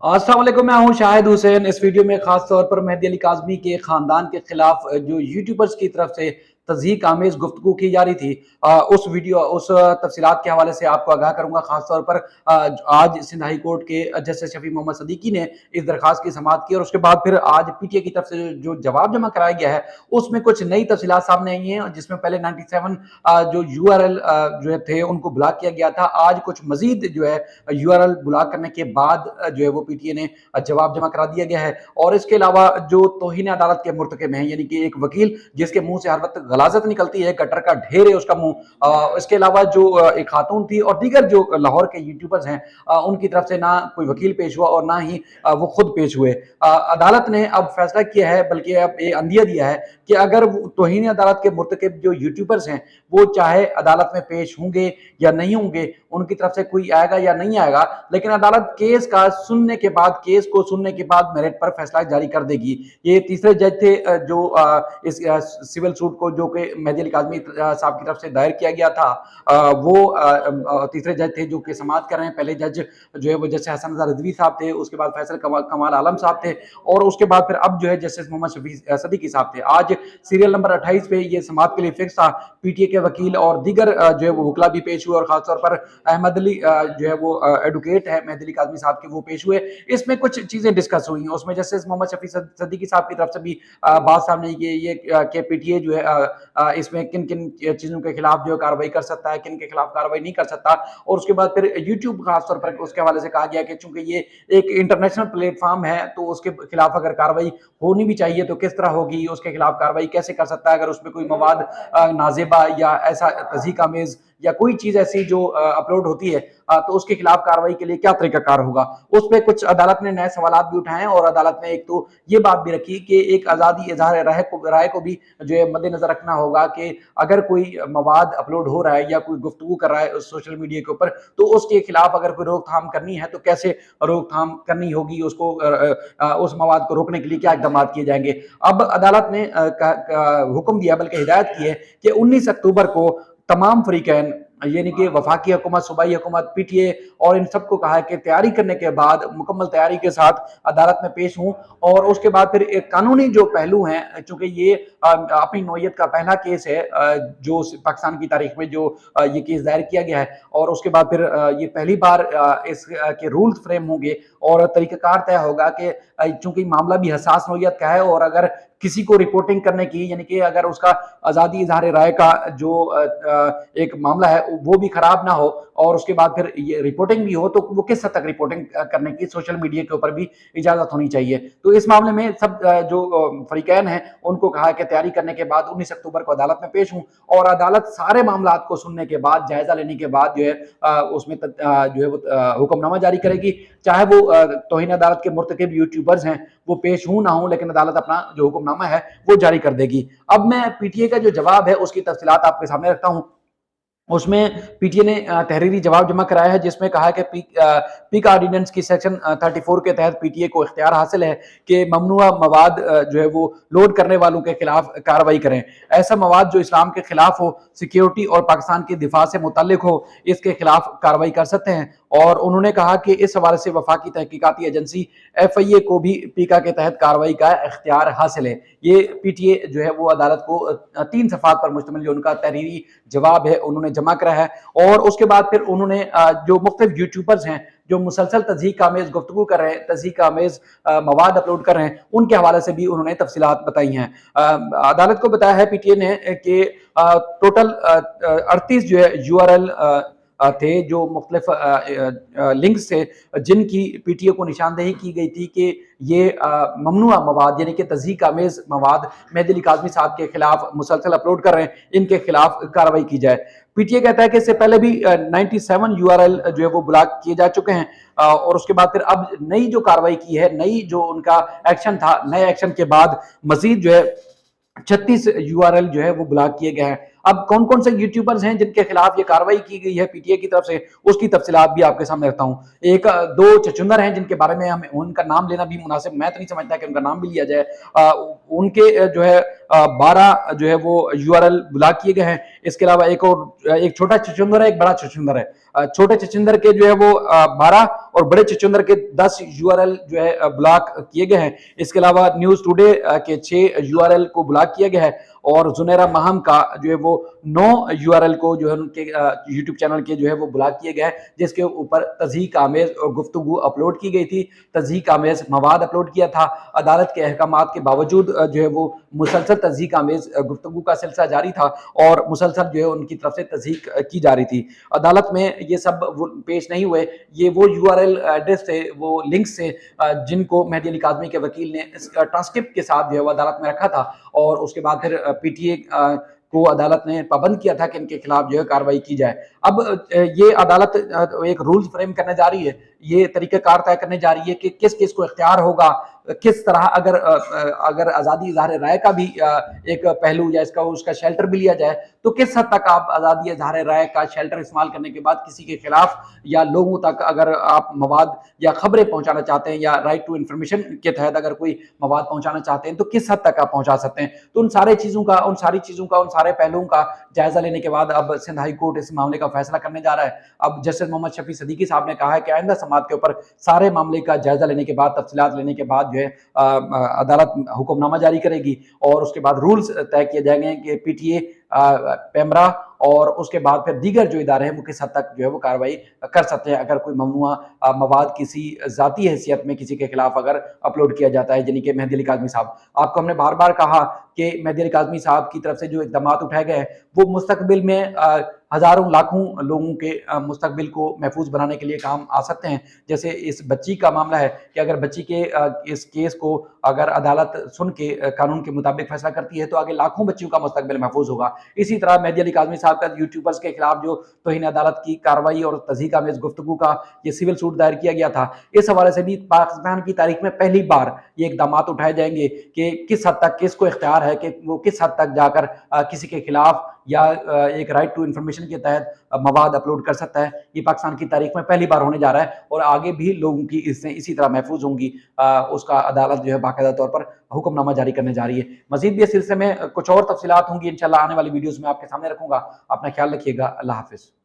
अस्सलाम वालेकुम, मैं हूं शाहिद हुसैन। इस वीडियो में खास तौर पर मेहदी अली काज़मी के खानदान के खिलाफ जो यूट्यूबर्स की तरफ से तज़हीक आमेज गुफ्तगू की जा रही थी, उस तफसीलात के हवाले से आपको आगाह करूंगा। खास तौर पर आज सिंध हाई कोर्ट के जस्टिस शफी मोहम्मद सदीकी ने इस दरखास्त की समाअत की और उसके बाद फिर आज पीटीए की तरफ से जो जवाब जमा कराया गया है उसमें कुछ नई तफसीलात सामने आई हैं, जिसमें पहले 97 जो यूआरएल जो थे उनको ब्लॉक किया गया था। आज कुछ मजीद जो है यूआरएल ब्लॉक करने के बाद जो है वो पीटीए ने जवाब जमा करा दिया गया है। और इसके अलावा जो तौहीन अदालत के मुर्तकिब हैं, यानी कि एक वकील जिसके मुंह से हर वक्त गलाजत निकलती है, गटर का ढेर है उसका मुंह, इसके अलावा जो एक खातून थी और दीगर जो लाहौर के यूट्यूबर्स हैं, उनकी तरफ से ना कोई वकील पेश हुआ और ना ही वो खुद पेश हुए। अदालत ने अब फैसला किया है, बल्कि अब ये अंदिया दिया है कि अगर तौहीन अदालत के मुर्तकिब जो यूट्यूबर्स हैं वो चाहे अदालत में पेश होंगे या नहीं होंगे, उनकी तरफ से कोई आएगा या नहीं आएगा, लेकिन अदालत केस को सुनने के बाद मेरिट पर फैसला जारी कर देगी। ये तीसरे जज थे जो इस सिविल सूट को जो कि मेहदी अली काज़मी साहब की तरफ से दायर किया गया था, वो तीसरे जज थे जो कि समाअत कर रहे हैं। पहले जज जो है वो जस्टिस हसन रज़ा रिजवी साहब थे, उसके बाद फैसल कमाल आलम साहब थे और उसके बाद फिर अब जो है जस्टिस मोहम्मद शफी सदीकी साहब थे। आज सीरियल नंबर 28 पे ये समाअत के लिए फिक्स था। पीटीए के वकील और दीगर जो है वो वकला भी पेश हुए और खासतौर पर अहमद अली जो है वो एडवोकेट है मेहदी अली काज़मी साहब के, वो पेश हुए। इसमें कुछ चीजें डिस्कस हुई हैं, उसमें जस्टिस मोहम्मद शफी सदीकी साहब की तरफ से भी बात सामने आई कि ये कि पीटीए जो है इसमें किन किन चीजों के खिलाफ जो है कार्रवाई कर सकता है, किन के खिलाफ कार्रवाई नहीं कर सकता। और उसके बाद फिर यूट्यूब खासतौर पर उसके हवाले से कहा गया कि चूंकि ये एक इंटरनेशनल प्लेटफॉर्म है तो उसके खिलाफ अगर कार्रवाई होनी भी चाहिए तो किस तरह होगी, उसके खिलाफ कार्रवाई कैसे कर सकता है अगर उसमें कोई मवाद नाजेबा या ऐसा तज़हीक आमेज या कोई चीज ऐसी जो अपलोड होती है, तो उसके खिलाफ कार्रवाई के लिए क्या तरीकाकार होगा। उस पर कुछ अदालत ने नए सवालात भी उठाए और अदालत ने एक तो ये बात भी रखी कि एक आज़ादी इज़हार राय को भी जो है मद्देनजर रखना होगा कि अगर कोई मवाद अपलोड हो रहा है या कोई गुफ्तगू कर रहा है सोशल मीडिया के ऊपर, तो उसके खिलाफ अगर कोई रोकथाम करनी है तो कैसे रोकथाम करनी होगी, उसको उस मवाद को रोकने के लिए क्या इकदाम किए जाएंगे। अब अदालत ने हुक्म दिया, बल्कि हिदायत की है कि 19 अक्टूबर को तमाम फरीकैन यानी कि वफाकी हुकूमत, सूबाई हुकूमत, पीटीए और इन सबको कहा है कि तैयारी करने के बाद मुकम्मल तैयारी के साथ अदालत में पेश हूँ। और उसके बाद फिर एक कानूनी जो पहलू हैं, चूंकि ये अपनी नौयत का पहला केस है जो पाकिस्तान की तारीख में जो ये केस दायर किया गया है, और उसके बाद फिर ये पहली बार इस के रूल्स फ्रेम होंगे और तरीक़ाकार तय होगा कि चूंकि मामला भी हसास नौयत का है और अगर किसी को रिपोर्टिंग करने की, यानी कि अगर उसका आज़ादी इज़हार राय का जो एक मामला है वो भी खराब ना हो और उसके बाद फिर ये रिपोर्टिंग भी हो, तो वो किस हद तक रिपोर्टिंग करने की सोशल मीडिया के ऊपर भी इजाजत होनी चाहिए। तो इस मामले में सब जो फरीकैन हैं उनको कहा कि तैयारी करने के बाद 19 अक्टूबर को अदालत में पेश हूँ और अदालत सारे मामला को सुनने के बाद, जायजा लेने के बाद जो है उसमें जो है वो हुक्मनामा जारी करेगी। चाहे वो तौहीन अदालत के मुर्तकिब यूट्यूबर्स हैं वो पेश हूं ना हो, लेकिन अदालत अपना जो हुक्मनामा है वो जारी कर देगी। अब मैं पीटीए का जो जवाब है उसकी तफसीलात आपके सामने रखता हूं। उसमें पीटीए ने तहरीरी जवाब जमा कराया है, जिसमें कहा है कि पीक ऑर्डिनेंस की सेक्शन 34 के तहत पीटीए को इख्तियार हासिल है कि ममनुआ मवाद जो है वो लोड करने वालों के खिलाफ कार्रवाई करें। ऐसा मवाद जो इस्लाम के खिलाफ हो, सिक्योरिटी और पाकिस्तान के दिफा से मुतल्लिक हो, इसके खिलाफ कार्रवाई कर सकते हैं। और उन्होंने कहा कि इस हवाले से वफाकी तहकीकाती एजेंसी FIA को भी पीका के तहत कार्रवाई का इख्तियार हासिल है। ये पीटीए जो है वो अदालत को 3 सफ़ात पर मुश्तमिल जो उनका तहरीरी जवाब है उन्होंने जमा करा है। और उसके बाद फिर उन्होंने जो मुख्तलिफ यूट्यूबर्स हैं जो मुसलसल तज़हीक आमेज गुफ्तगू कर रहे हैं, तज़हीक आमेज मवाद अपलोड कर रहे हैं, उनके हवाले से भी उन्होंने तफसीलात बताई हैं। अदालत को बताया है पीटीए ने कि टोटल 38 जो है URL थे जो मुख्तलिफ लिंक्स थे जिनकी पीटीए को निशानदेही की गई थी कि ये ममनुआ मवाद यानी कि तज़हीक आमेज मवाद मेहदी अली काज़मी साहब के खिलाफ मुसलसल अपलोड कर रहे हैं, इनके खिलाफ कार्रवाई की जाए। पीटीए कहता है कि इससे पहले भी 97 URL जो है वो ब्लॉक किए जा चुके हैं और उसके बाद फिर अब नई जो कार्रवाई की है, नई जो उनका एक्शन था, नए एक्शन के बाद मजीद जो है 36 URL जो है वो ब्लॉक किए गए हैं। अब कौन कौन से यूट्यूबर्स हैं जिनके खिलाफ ये कार्रवाई की गई है पीटीए की तरफ से, उसकी तफसीलात भी आपके सामने रखता हूँ। एक दो चचुंदर हैं जिनके बारे में हमें उनका नाम लेना भी मुनासिब मैं तो नहीं समझता कि उनका नाम भी लिया जाए। उनके जो है 12 जो है वो URL ब्लॉक किए गए हैं। इसके अलावा एक छोटा चचुंदर है, एक बड़ा चचुंदर है। छोटे चचिंदर के जो है वो 12 और बड़े चचिंदर के 10 यूआरएल जो है ब्लॉक किए गए हैं। इसके अलावा न्यूज टुडे के 6 यूआरएल को ब्लॉक किया गया है और जुनेरा महम का जो है वो 9 यूआरएल को जो है उनके यूट्यूब चैनल के जो है वो ब्लॉक किए गए हैं, जिसके ऊपर तज़हीक आमेज गुफ्तगू अपलोड की गई थी, तज़हीक आमेज मवाद अपलोड किया था। अदालत के अहकामात के बावजूद जो है वो मुसलसल तज़हीक आमेज गुफ्तगू का सिलसिला जारी था और मुसलसल जो है उनकी तरफ से तज़हीक की जा रही थी। अदालत में ये सब पेश नहीं हुए, ये वो यूआरएल एड्रेस थे, वो लिंक्स थे जिनको मेहदी अली काज़मी के वकील ने इस ट्रांसक्रिप्ट के साथ जो है वो अदालत में रखा था और उसके बाद फिर पीटीए को अदालत ने पाबंद किया था कि इनके खिलाफ जो है कार्रवाई की जाए। अब ये अदालत एक रूल्स फ्रेम करने जा रही है, ये तरीक़ाकार तय करने जा रही है कि किस किस को इख्तियार होगा, किस तरह अगर आज़ादी इज़हार राय का भी एक पहलू या इसका उसका शेल्टर भी लिया जाए तो किस हद तक आप आज़ादी इज़हार राय का शेल्टर इस्तेमाल करने के बाद किसी के खिलाफ या लोगों तक अगर आप मवाद या खबरें पहुंचाना चाहते हैं या राइट टू इन्फॉर्मेशन के तहत अगर कोई मवाद पहुंचाना चाहते हैं तो किस हद तक आप पहुंचा सकते हैं। तो उन सारी चीज़ों का उन सारे पहलुओं का जायजा लेने के बाद अब सिंध हाई कोर्ट इस मामले का फैसला करने जा रहा है। अब जस्टिस मोहम्मद शफी सदीकी साहब ने कहा है कि आइंदा समात के ऊपर सारे मामले का जायजा लेने के बाद, तफसीलात लेने के बाद जो है अदालत हुक्मनामा जारी करेगी और उसके बाद रूल्स तय किए जाएंगे कि पीटीए, पेमरा और उसके बाद फिर दीगर जो इदारे हैं वो किस हद तक जो है वो कार्रवाई कर सकते हैं अगर कोई ममनुआ मवाद किसी जाती हैसियत में किसी के खिलाफ अगर अपलोड किया जाता है, यानी कि मेहदी अली काज़मी साहब। आपको हमने बार बार कहा कि मेहदी अली काज़मी साहब की तरफ से जो इक़दाम उठाए गए हैं वो मुस्तकबिल में हज़ारों लाखों लोगों के मुस्तकबिल को महफूज बनाने के लिए काम आ सकते हैं। जैसे इस बच्ची का मामला है कि अगर बच्ची के इस केस को अगर अदालत सुन के कानून के मुताबिक फैसला करती है तो आगे लाखों बच्चियों का मुस्तकबिल महफूज होगा। इसी तरह मेहदी अली काज़मी साहब का यूट्यूबर्स के खिलाफ जो तौहीन अदालत की कार्रवाई और तज़हीक आमेज गुफ्तगू का ये सिविल सूट दायर किया गया था, इस हवाले से भी पाकिस्तान की तारीख में पहली बार ये इक़दाम उठाए जाएंगे कि किस हद तक किसको इख्तियार है कि वो किस हद तक जाकर किसी के खिलाफ या एक राइट टू इन्फॉर्मेशन के तहत मवाद अपलोड कर सकता है। ये पाकिस्तान की तारीख में पहली बार होने जा रहा है और आगे भी लोगों की इससे इसी तरह महफूज होंगी। उसका अदालत जो है बाकायदा तौर पर हुक्मनामा जारी करने जा रही है। मजीद भी इस सिलसिले में कुछ और तफसीलात होंगी इंशाल्लाह आने वाली वीडियोज़ में आपके सामने रखूंगा। अपना ख्याल रखिएगा। अल्लाह हाफिज़।